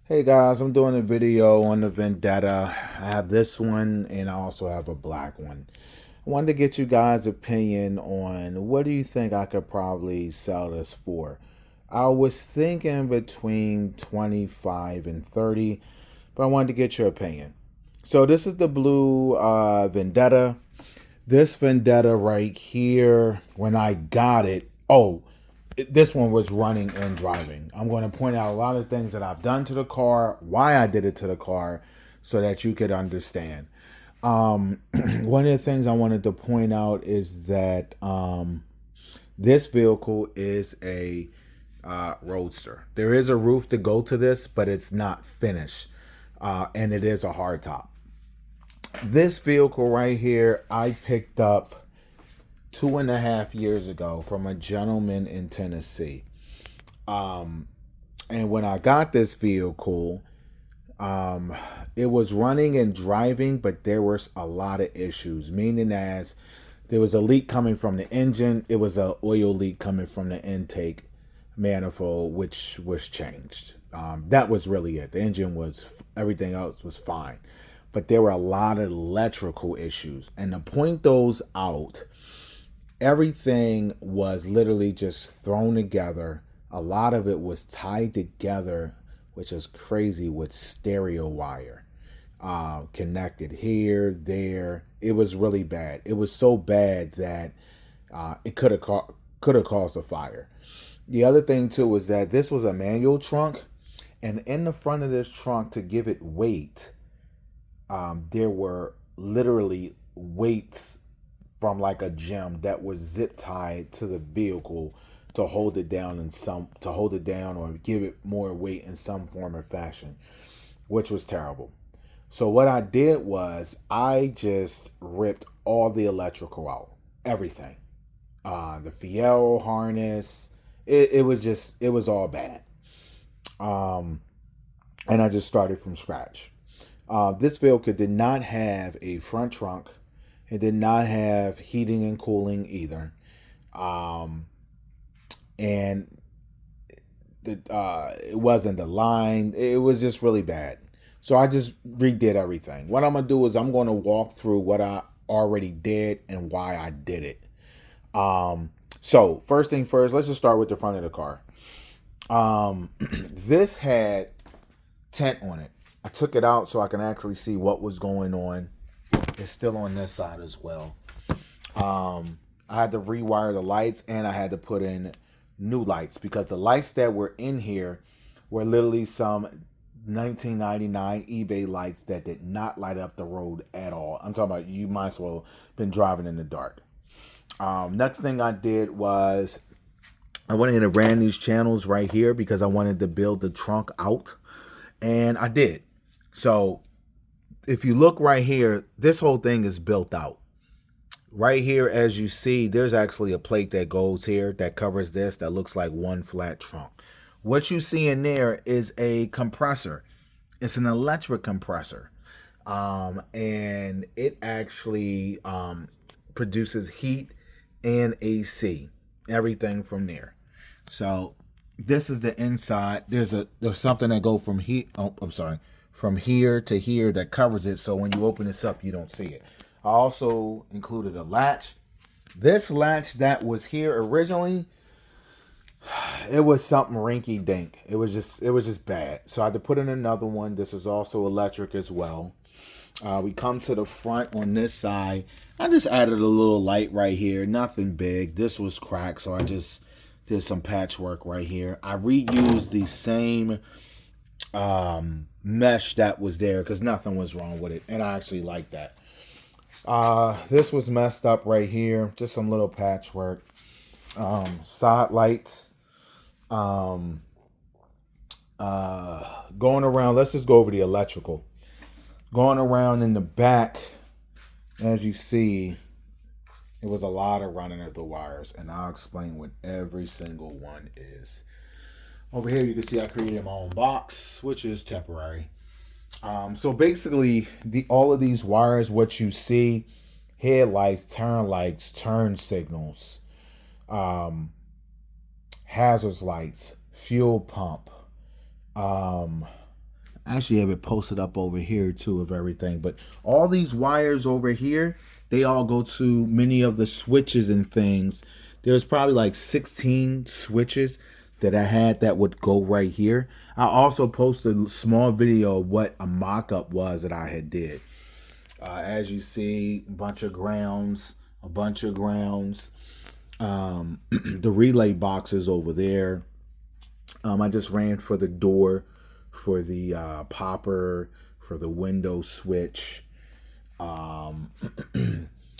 Hey guys, I'm doing a video on the Vendetta. I have this one and I also have a black one. I wanted to get you guys' opinion on what do you think I could probably sell this for. I was thinking between 25 and 30, but I wanted to get your opinion. So this is the blue Vendetta. This Vendetta right here, when I got it, this one was running and driving. I'm going to point out a lot of things that I've done to the car, why I did it to the car, so that you could understand. One of the things I wanted to point out is that this vehicle is a roadster. There is a roof to go to this, but it's not finished, and it is a hardtop. This vehicle right here, I picked up 2.5 years ago from a gentleman in Tennessee. And when I got this vehicle, it was running and driving, but there was a lot of issues, meaning as there was a leak coming from the engine. It was an oil leak coming from the intake manifold, which was changed. That was really it. The engine was, everything else was fine. But there were a lot of electrical issues. And to point those out, everything was literally just thrown together. A lot of it was tied together, which is crazy, with stereo wire connected here, there. It was really bad. It was so bad that it could have caused a fire. The other thing too was that this was a manual trunk, and in the front of this trunk, to give it weight, there were literally weights from like a gym that was zip tied to the vehicle to hold it down or give it more weight in some form or fashion, which was terrible. So what I did was I just ripped all the electrical out, everything, the Fiel harness. It was all bad, and I just started from scratch. This vehicle did not have a front trunk. It did not have heating and cooling either. And it wasn't aligned. It was just really bad. So I just redid everything. What I'm going to do is I'm going to walk through what I already did and why I did it. So first thing first, let's just start with the front of the car. This had tent on it. I took it out so I can actually see what was going on. It's still on this side as well. I had to rewire the lights and I had to put in new lights because the lights that were in here were literally some 1999 eBay lights that did not light up the road at all. I'm talking about you might as well been driving in the dark. Next thing I did was I went in and ran these channels right here because I wanted to build the trunk out, and I did. So if you look right here, this whole thing is built out. Right here, as you see, there's actually a plate that goes here that covers this that looks like one flat trunk. What you see in there is a compressor. It's an electric compressor. And it actually produces heat and AC, everything from there. So this is the inside. There's something that go from here. Oh, I'm sorry. From here to here that covers it, so when you open this up, you don't see it. I also included a latch. This latch that was here originally, it was something rinky dink. It was just bad. So I had to put in another one. This is also electric as well. We come to the front on this side. I just added a little light right here. Nothing big. This was cracked, so I just did some patchwork right here. I reused the same mesh that was there because nothing was wrong with it, and I actually like that. This was messed up right here, just some little patchwork. Side lights. Going around, let's just go over the electrical. Going around in the back, as you see, it was a lot of running of the wires, and I'll explain what every single one is. Over here, you can see I created my own box, which is temporary. So basically, all of these wires, what you see, headlights, turn signals, hazards lights, fuel pump, I actually have it posted up over here too of everything. But all these wires over here, they all go to many of the switches and things. There's probably like 16 switches that I had that would go right here. I also posted a small video of what a mock-up was that I had did. As you see, a bunch of grounds. The relay boxes over there. I just ran for the door, for the popper, for the window switch.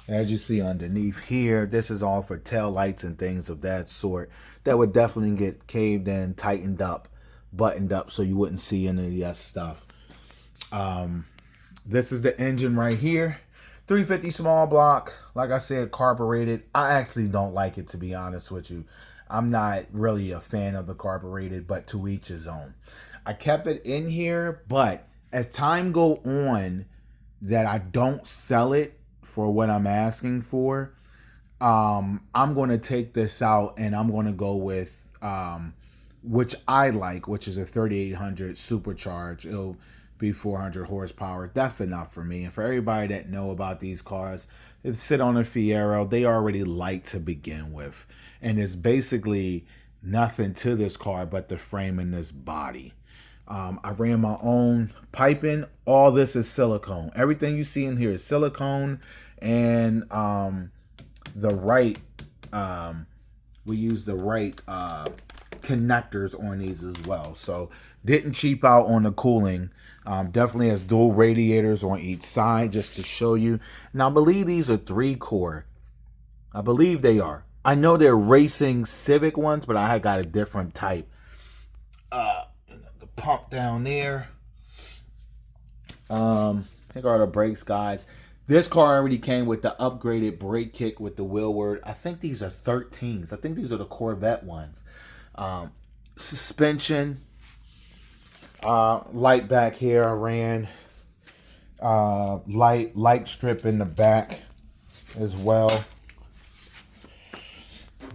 As you see underneath here, this is all for tail lights and things of that sort. That would definitely get caved in, tightened up, buttoned up so you wouldn't see any of that stuff. This is the engine right here. 350 small block. Like I said, carbureted. I actually don't like it, to be honest with you. I'm not really a fan of the carbureted, but to each his own. I kept it in here, but as time go on that I don't sell it for what I'm asking for, I'm going to take this out and I'm going to go with which I like, which is a 3800 supercharged. It'll be 400 horsepower. That's enough for me. And for everybody that know about these cars, if sit on a Fiero, they already light to begin with. And it's basically nothing to this car but the frame and this body. I ran my own piping. All this is silicone. Everything you see in here is silicone. And the right, we use the right connectors on these as well. So didn't cheap out on the cooling. Definitely has dual radiators on each side, just to show you. Now I believe these are 3-core. I believe they are. I know they're racing Civic ones, but I got a different type. The pump down there. Here are the brakes, guys. This car already came with the upgraded brake kit with the wheelward. I think these are 13s. I think these are the Corvette ones. Suspension. Light back here I ran. Light strip in the back as well.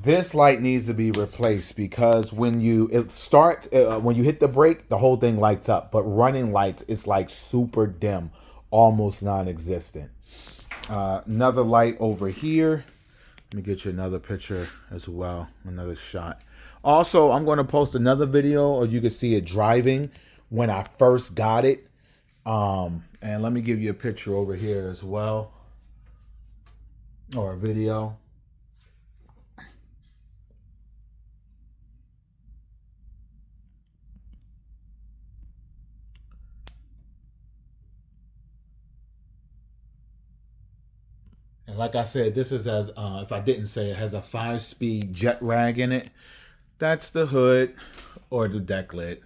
This light needs to be replaced because when you when you hit the brake, the whole thing lights up. But running lights, it's like super dim, almost non-existent. Another light over here. Let me get you another picture as well, another shot. Also, I'm going to post another video, or you can see it driving when I first got it. And let me give you a picture over here as well, or a video. And like I said, this is as, if I didn't say, it has a 5-speed jet rag in it. That's the hood or the deck lid.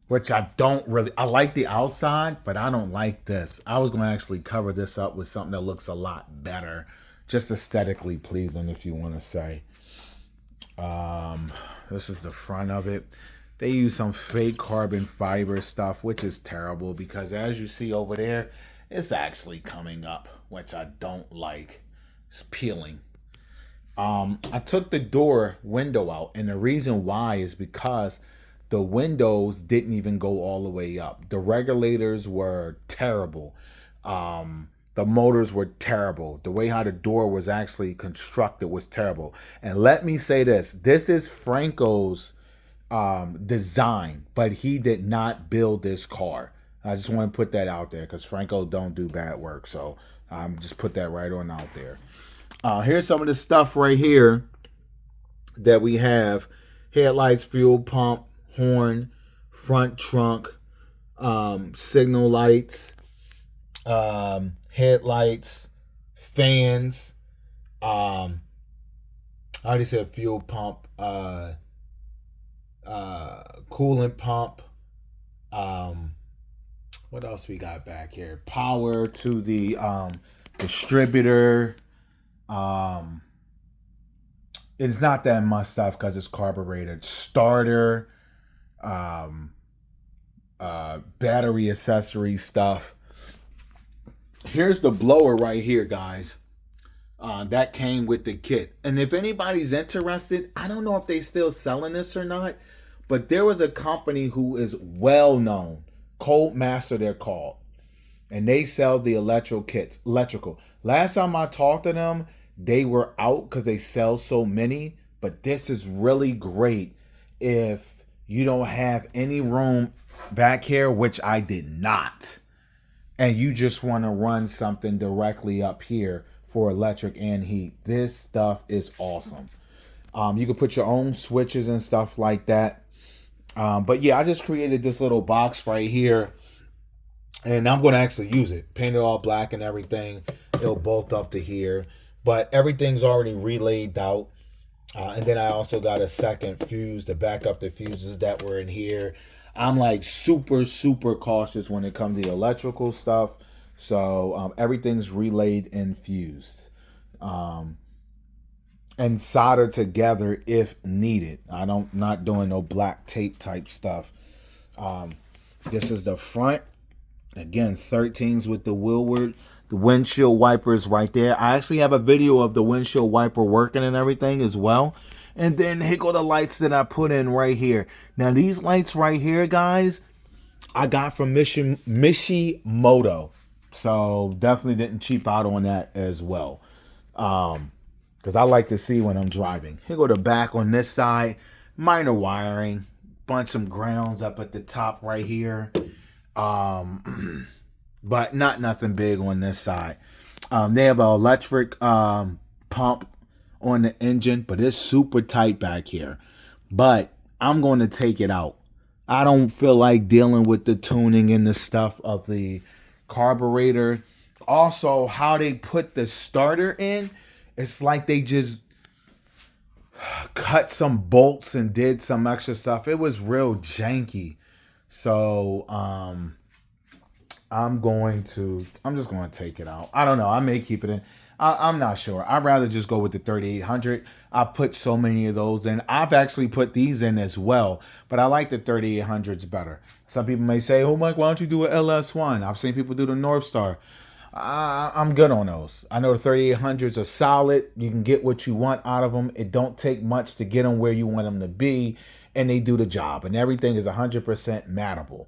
Which I don't really, I like the outside, but I don't like this. I was going to actually cover this up with something that looks a lot better. Just aesthetically pleasing, if you want to say. This is the front of it. They use some fake carbon fiber stuff, which is terrible because as you see over there, it's actually coming up, which I don't like. It's peeling. I took the door window out, and the reason why is because the windows didn't even go all the way up. The regulators were terrible. The motors were terrible. The way how the door was actually constructed was terrible. And let me say this. This is Franco's design, but he did not build this car. I just want to put that out there because Franco don't do bad work. So just put that right on out there. Here's some of the stuff right here that we have. Headlights, fuel pump, horn, front trunk, signal lights, headlights, fans. I already said fuel pump, coolant pump. What else we got back here? Power to the distributor. It's not that much stuff because it's carbureted. Starter, battery accessory stuff. Here's the blower right here, guys. That came with the kit. And if anybody's interested, I don't know if they still selling this or not, but there was a company who is well known, Cold Master they're called, and they sell the electrical. Last time I talked to them, they were out because they sell so many, but this is really great if you don't have any room back here, which I did not, and you just want to run something directly up here for electric and heat. This stuff is awesome. You can put your own switches and stuff like that. But yeah, I just created this little box right here, and I'm going to actually use it. Paint it all black and everything. It'll bolt up to here, but everything's already relayed out. And then I also got a second fuse to back up the fuses that were in here. I'm like super, super cautious when it comes to electrical stuff. So everything's relayed and fused. And soldered together if needed. Not doing no black tape type stuff. This is the front. Again, 13s with the Willward. The windshield wipers right there. I actually have a video of the windshield wiper working and everything as well. And then here go the lights that I put in right here. Now these lights right here, guys, I got from Mishimoto. So definitely didn't cheap out on that as well. Because I like to see when I'm driving. Here go the back on this side. Minor wiring. Bunch some grounds up at the top right here. But not nothing big on this side. They have an electric pump on the engine, but it's super tight back here. But I'm going to take it out. I don't feel like dealing with the tuning and the stuff of the carburetor. Also, how they put the starter in, it's like they just cut some bolts and did some extra stuff. It was real janky. So, I'm just going to take it out. I don't know. I may keep it in. I'm not sure. I'd rather just go with the 3800. I've put so many of those in. I've actually put these in as well, but I like the 3800s better. Some people may say, oh, Mike, why don't you do an LS1? I've seen people do the North Star. I'm good on those. I know the 3800s are solid. You can get what you want out of them. It don't take much to get them where you want them to be, and they do the job, and everything is 100% matable.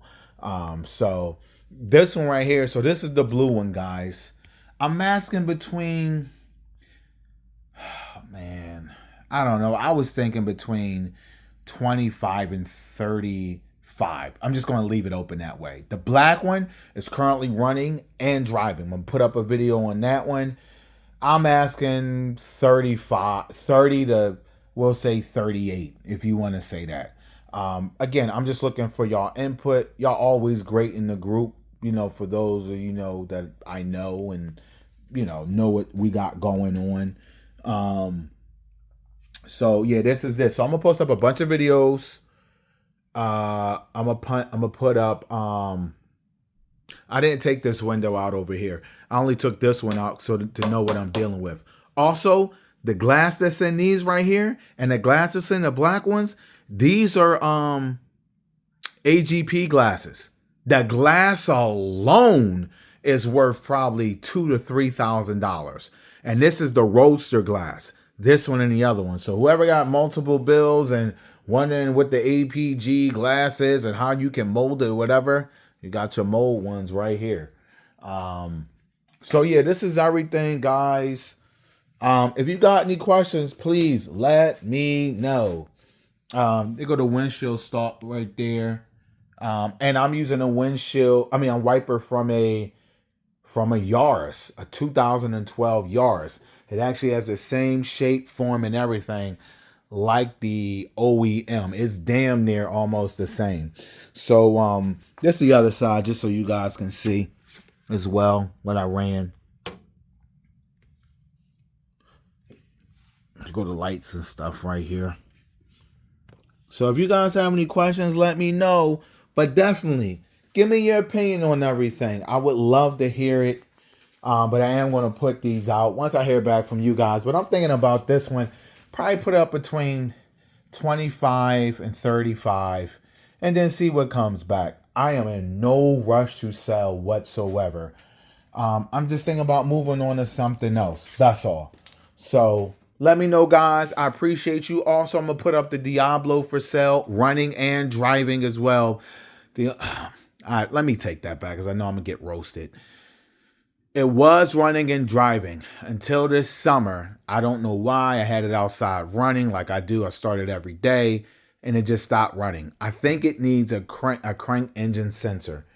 So this one right here, so this is the blue one, guys. I'm asking between, I don't know. I was thinking between 25 and 35. I'm just going to leave it open that way. The black one is currently running and driving. I'm going to put up a video on that one. I'm asking 30 to, we'll say 38, if you want to say that. Again, I'm just looking for y'all input. Y'all always great in the group. For those of that I know and, know what we got going on. So yeah, this is this. So I'm gonna post up a bunch of videos. I'm gonna put up, I didn't take this window out over here. I only took this one out so to know what I'm dealing with. Also, the glass that's in these right here and the glass that's in the black ones, these are, AGP glasses. The glass alone is worth probably $2,000 to $3,000. And this is the Roadster glass. This one and the other one. So whoever got multiple bills and wondering what the APG glass is and how you can mold it or whatever, you got your mold ones right here. So yeah, this is everything, guys. If you got any questions, please let me know. They go to windshield stop right there. And I'm using a wiper from a Yaris, a 2012 Yaris. It actually has the same shape, form, and everything like the OEM. It's damn near almost the same. So this is the other side, just so you guys can see as well what I ran. Go to lights and stuff right here. So if you guys have any questions, let me know. But definitely, give me your opinion on everything. I would love to hear it. But I am going to put these out once I hear back from you guys. But I'm thinking about this one. Probably put it up between 25 and 35. And then see what comes back. I am in no rush to sell whatsoever. I'm just thinking about moving on to something else. That's all. So Let me know, guys. I appreciate you. Also, I'm going to put up the Diablo for sale, running and driving as well. All right, let me take that back because I know I'm going to get roasted. It was running and driving until this summer. I don't know why. I had it outside running like I do. I started every day, and it just stopped running. I think it needs a crank engine sensor.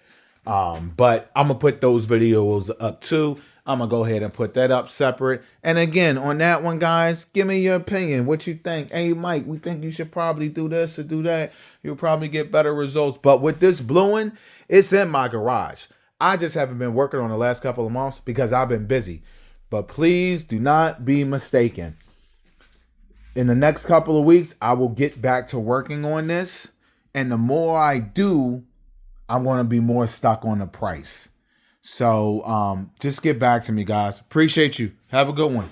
But I'm going to put those videos up too. I'm going to go ahead and put that up separate. And again, on that one, guys, give me your opinion. What you think? Hey, Mike, we think you should probably do this or do that. You'll probably get better results. But with this blue one, it's in my garage. I just haven't been working on the last couple of months because I've been busy. But please do not be mistaken. In the next couple of weeks, I will get back to working on this. And the more I do, I'm going to be more stuck on the price. So just get back to me, guys. Appreciate you. Have a good one.